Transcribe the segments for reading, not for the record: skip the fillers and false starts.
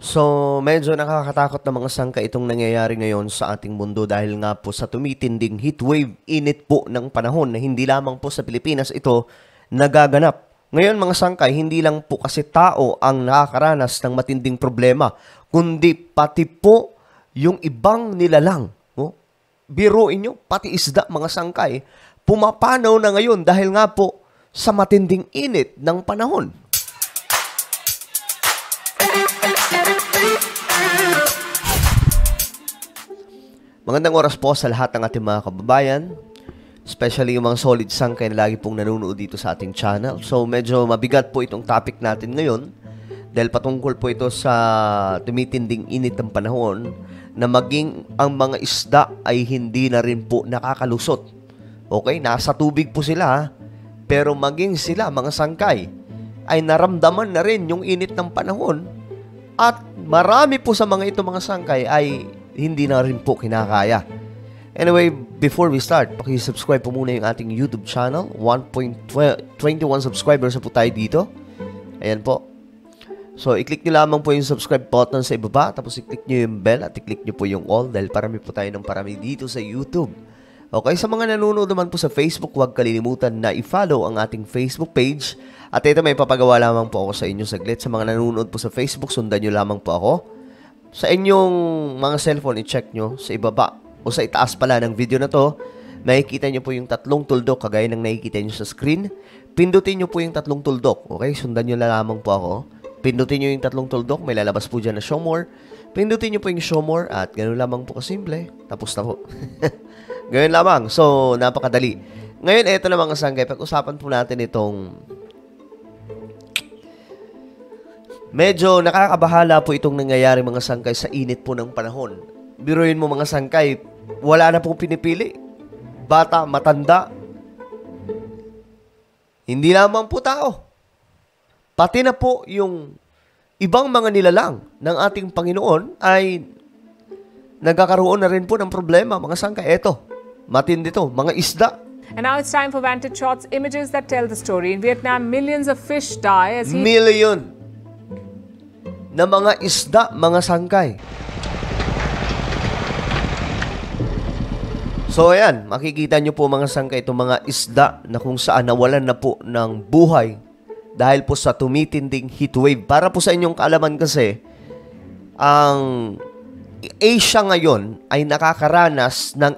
So, medyo nakakatakot na mga sangka itong nangyayari ngayon sa ating mundo dahil nga po sa tumitinding heatwave, init po ng panahon na hindi lamang po sa Pilipinas ito nagaganap. Ngayon mga sangkay, hindi lang po kasi tao ang nakakaranas ng matinding problema, kundi pati po yung ibang nilalang. No? Biruin nyo, pati isda mga sangkay, pumapanaw na ngayon dahil nga po sa matinding init ng panahon. Magandang oras po sa lahat ng ating mga kababayan, especially yung mga solid sangkay na lagi pong nanonood dito sa ating channel. So medyo mabigat po itong topic natin ngayon dahil patungkol po ito sa tumitinding init ng panahon na maging ang mga isda ay hindi na rin po nakakalusot. Okay, nasa tubig po sila, pero maging sila mga sangkay ay naramdaman na rin yung init ng panahon at marami po sa mga ito mga sangkay ay hindi na rin po kinakaya. Anyway, before we start, paki-subscribe po muna yung ating YouTube channel. 1.21 subscribers na po tayo dito. Ayan po. So, i-click nyo lamang po yung subscribe button sa ibaba, tapos i-click nyo yung bell at i-click nyo po yung all dahil parami po tayo ng parami dito sa YouTube. Okay, sa mga nanonood naman po sa Facebook, huwag kalilimutan na i-follow ang ating Facebook page. At ito, may papagawa lamang po ako sa inyo saglit. Sa mga nanonood po sa Facebook, sundan nyo lamang po ako. Sa inyong mga cellphone, i-check nyo sa ibaba o sa itaas pala ng video na to, nakikita nyo po yung tatlong tuldok kagaya ng nakikita nyo sa screen. Pindutin nyo po yung tatlong tuldok. Okay, sundan nyo lamang po ako. Pindutin nyo yung tatlong tuldok, may lalabas po dyan na show more. Pindutin nyo po yung show more at ganoon lamang po kasimple. Tapos na po. Ganoon lamang. So, napakadali. Ngayon, eto na mga sanggay. Pag-usapan po natin itong medyo nakakabahala po itong nangyayari mga sangkay sa init po ng panahon. Biruin mo mga sangkay, wala na pong pinipili. Bata, matanda. Hindi lamang po tao. Pati na po yung ibang mga nilalang ng ating Panginoon ay nagkakaroon na rin po ng problema mga sangkay. Eto, matindi to, mga isda. And now it's time for Vantage Shots, images that tell the story. In Vietnam, millions of fish die as Million na mga isda, mga sangkay. So ayan, makikita nyo po mga sangkay itong mga isda na kung saan nawalan na po ng buhay dahil po sa tumitinding heatwave. Para po sa inyong kaalaman kasi, ang Asia ngayon ay nakakaranas ng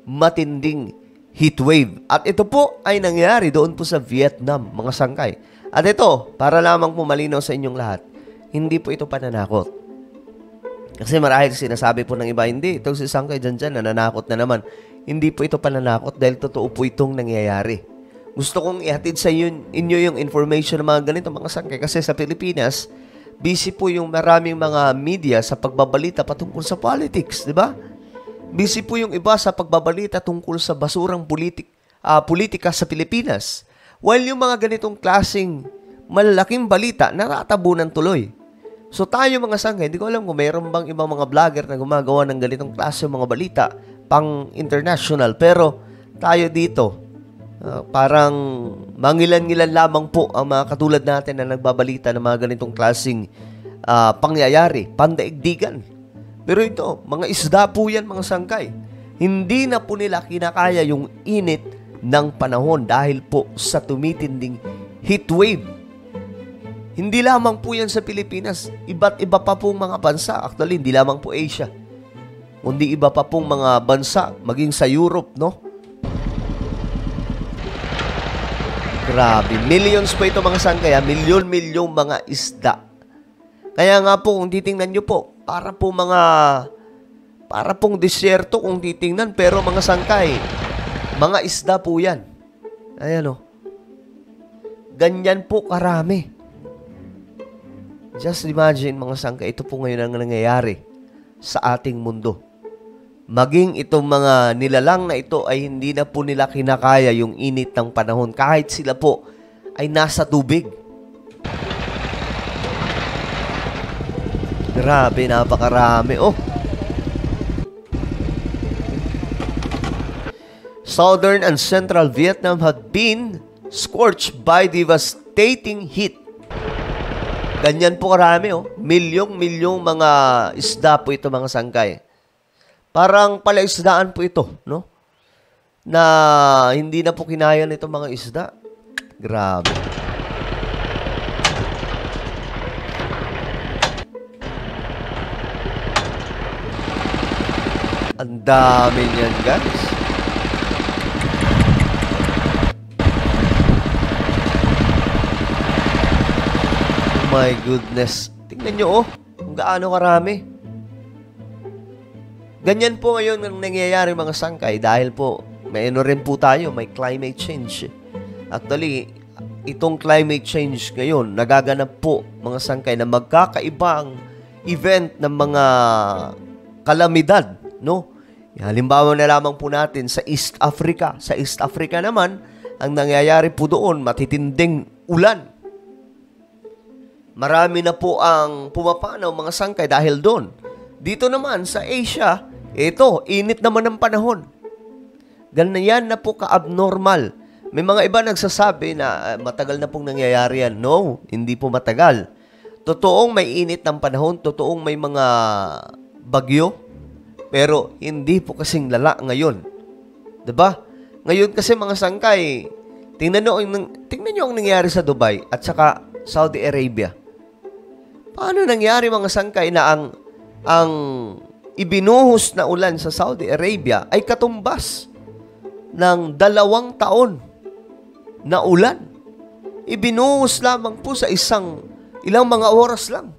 matinding heatwave. At ito po ay nangyari doon po sa Vietnam, mga sangkay. At ito, para lamang po malinaw sa inyong lahat, hindi po ito pananakot. Kasi marahil sinasabi po ng iba, hindi, itong si sangkay dyan, nananakot na naman. Hindi po ito pananakot dahil totoo po itong nangyayari. Gusto kong ihatid sa inyo yung information ng mga ganito mga sangkay kasi sa Pilipinas, busy po yung maraming mga media sa pagbabalita patungkol sa politics, di ba? Busy po yung iba sa pagbabalita tungkol sa basurang politika sa Pilipinas. While yung mga ganitong klaseng malalaking balita, naratabunan tuloy. So tayo mga sangkay, hindi ko alam kung mayroon bang ibang mga vlogger na gumagawa ng ganitong klase mga balita pang international. Pero tayo dito, parang mangilan-ngilan lamang po ang mga katulad natin na nagbabalita ng mga ganitong klaseng pangyayari, pandaigdigan. Pero ito, mga isda po yan mga sangkay. Hindi na po nila kinakaya yung init ng panahon dahil po sa tumitinding heatwave. Hindi lamang po yan sa Pilipinas. Iba't iba pa pong mga bansa. Actually, hindi lamang po Asia. Kundi iba pa pong mga bansa, maging sa Europe, no? Grabe. Millions po ito mga sangkay. Milyon-milyong mga isda. Kaya nga po, kung titingnan nyo po, para pong disyerto kung titingnan. Pero mga sangkay, mga isda po yan. Ayan o. Ganyan po karami. Just imagine mga sangkay, ito po ngayon ang nangyayari sa ating mundo. Maging itong mga nilalang na ito ay hindi na po nila kinakaya yung init ng panahon kahit sila po ay nasa tubig. Grabe, napakarami. Oh. Southern and Central Vietnam have been scorched by devastating heat. Ganyan po karami, oh. Milyong-milyong mga isda po ito, mga sangkay. Parang palaisdaan po ito, no? Na hindi na po kinaya nito mga isda. Grabe. Ang dami niyan, guys. Oh my goodness. Tingnan nyo, oh. Kung gaano karami. Ganyan po ngayon ang nangyayari, mga sangkay, dahil po, may ano rin po tayo, may climate change. Actually, itong climate change ngayon, nagaganap po, mga sangkay, na magkakaibang event ng mga kalamidad, no? Halimbawa na lamang po natin sa East Africa. Sa East Africa naman, ang nangyayari po doon, matitinding ulan. Marami na po ang pumapanaw, mga sangkay, dahil doon. Dito naman sa Asia, ito, init naman ng panahon. Ganyan na po ka-abnormal. May mga iba nagsasabi na matagal na pong nangyayari yan. No, hindi po matagal. Totoong may init ng panahon, totoong may mga bagyo, pero hindi po kasing lala ngayon. 'Di ba? Ngayon kasi, mga sangkay, tingnan niyo ang nangyari sa Dubai at saka Saudi Arabia. Paano nangyari, mga sangkay, na ang ibinuhos na ulan sa Saudi Arabia ay katumbas ng 2 taon na ulan. Ibinuhos lamang po sa ilang mga oras lang.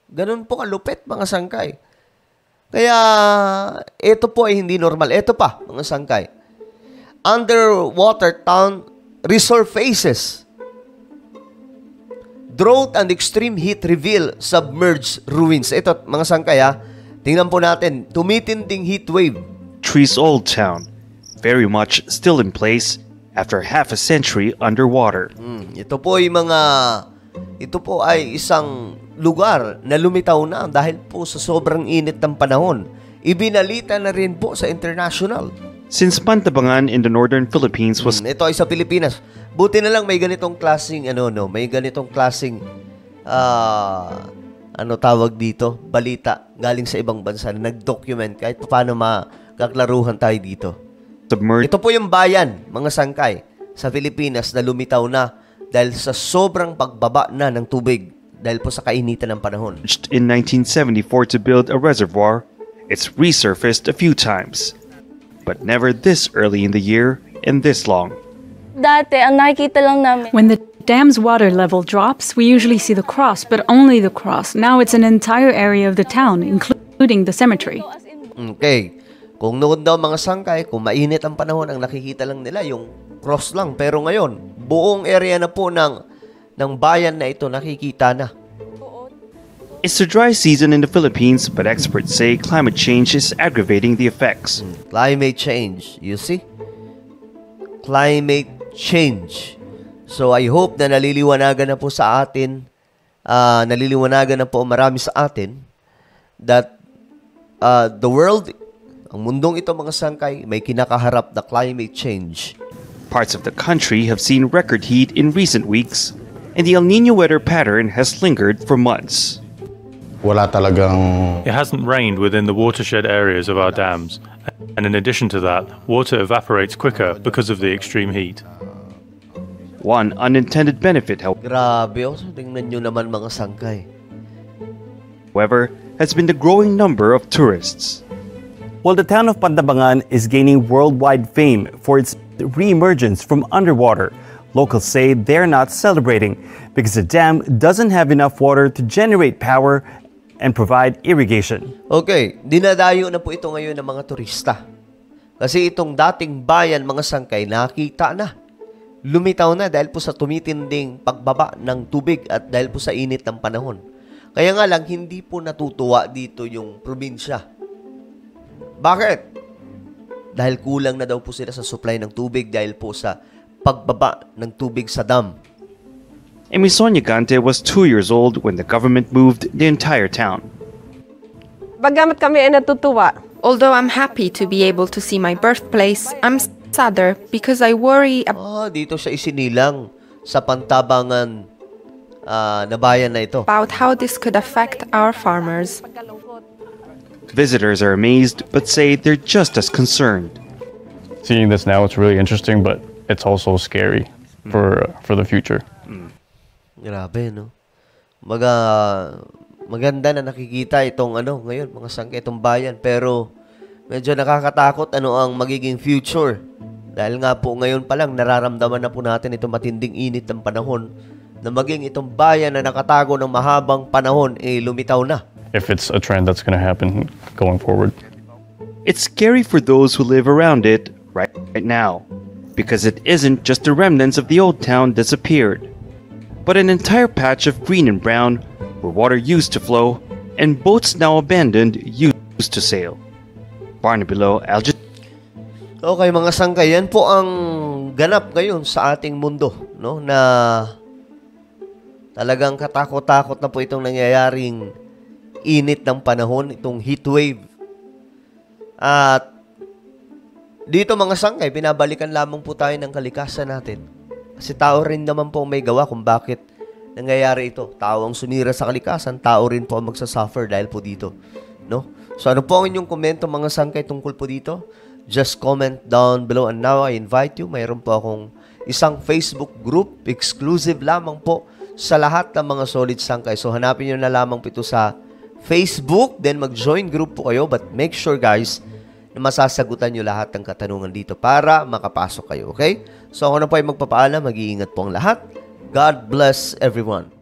Ganun po kalupit, mga sangkay. Kaya, ito po ay hindi normal. Ito pa, mga sangkay. Underwater town resurfaces. Drought and extreme heat reveal submerged ruins. Ito, mga sangkay, ha. Tingnan po natin. Tumitinding heat wave. Trees Old Town, very much still in place after half a century underwater. Ito po ay isang lugar na lumitaw na dahil po sa sobrang init ng panahon. Ibinalita na rin po sa international. Since Pantabangan in the northern Philippines was Ito ay sa Pilipinas. Buti na lang may ganitong klaseng tawag dito, balita galing sa ibang bansa na nag-document kahit paano makaklaruhan tayo dito. submerged Ito po yung bayan, mga sangkay, sa Pilipinas na lumitaw na dahil sa sobrang pagbaba na ng tubig dahil po sa kainitan ng panahon. in 1974 to build a reservoir. It's resurfaced a few times, but never this early in the year and this long. Dati, ang nakikita lang namin, When the dam's water level drops, we usually see the cross, but only the cross. Now it's an entire area of the town, including the cemetery. Okay. Kung noon daw, mga sangkay, kung mainit ang panahon, ang nakikita lang nila yung cross lang. Pero ngayon, buong area na po ng bayan na ito nakikita na. It's the dry season in the Philippines, but experts say climate change is aggravating the effects. Climate change, you see? Climate change. So I hope na naliliwanagan na po sa atin, naliliwanagan na po marami sa atin that the world, ang mundong ito, mga sangkay, may kinakaharap na climate change. Parts of the country have seen record heat in recent weeks, and the El Nino weather pattern has lingered for months. Wala talagang It hasn't rained within the watershed areas of our dams, and in addition to that, water evaporates quicker because of the extreme heat. One unintended benefit, Grabe, oh. Tingnan nyo naman, mga sangkay. however, has been the growing number of tourists. Well, the town of Pantabangan is gaining worldwide fame for its re-emergence from underwater. Locals say they're not celebrating because the dam doesn't have enough water to generate power and provide irrigation. Okay, dinadayo na po ito ngayon ng mga turista. Kasi itong dating bayan, mga sangkay, nakita na. Lumitaw na dahil po sa tumitinding pagbaba ng tubig at dahil po sa init ng panahon. Kaya nga lang, hindi po natutuwa dito yung probinsya. Bakit? Dahil kulang na daw po sila sa supply ng tubig dahil po sa pagbaba ng tubig sa dam. Emisonia Gante was 2 years old when the government moved the entire town. Bagamat kami ay natutuwa, Although I'm happy to be able to see my birthplace, I'm sadder because I worry Dito siya isinilang sa Pantabangan na bayan na ito. about how this could affect our farmers. Visitors are amazed but say they're just as concerned. Seeing this now, it's really interesting, but it's also scary for the future. Grabe, no? Maganda na nakikita itong ngayon, mga sangkay, itong bayan. Pero medyo nakakatakot ang magiging future. Dahil nga po ngayon pa lang, nararamdaman na po natin itong matinding init ng panahon na maging itong bayan na nakatago ng mahabang panahon, lumitaw na. If it's a trend that's going to happen going forward. It's scary for those who live around it right now, because it isn't just the remnants of the old town disappeared, but an entire patch of green and brown where water used to flow and boats now abandoned used to sail. Barnaby Lowe, Al Jazeera. Okay, mga sangkay, yan po ang ganap ngayon sa ating mundo, no? Na talagang katakot-takot na po itong nangyayaring init ng panahon, itong heat wave. At dito, mga sangkay, pinabalikan lamang po tayo ng kalikasan natin. Kasi tao rin naman po may gawa kung bakit nangyayari ito. Tao ang sumira sa kalikasan, tao rin po ang magsasuffer dahil po dito, no? So ano po ang inyong komento, mga sangkay, tungkol po dito? Just comment down below. And now I invite you, mayroon po akong isang Facebook group, exclusive lamang po sa lahat ng mga solid sangkay. So hanapin nyo na lamang po ito sa Facebook, then mag-join group po kayo. But make sure, guys, na masasagutan nyo lahat ng katanungan dito para makapasok kayo, okay? So ako na po ay magpapaalam, mag-iingat po ang lahat. God bless everyone.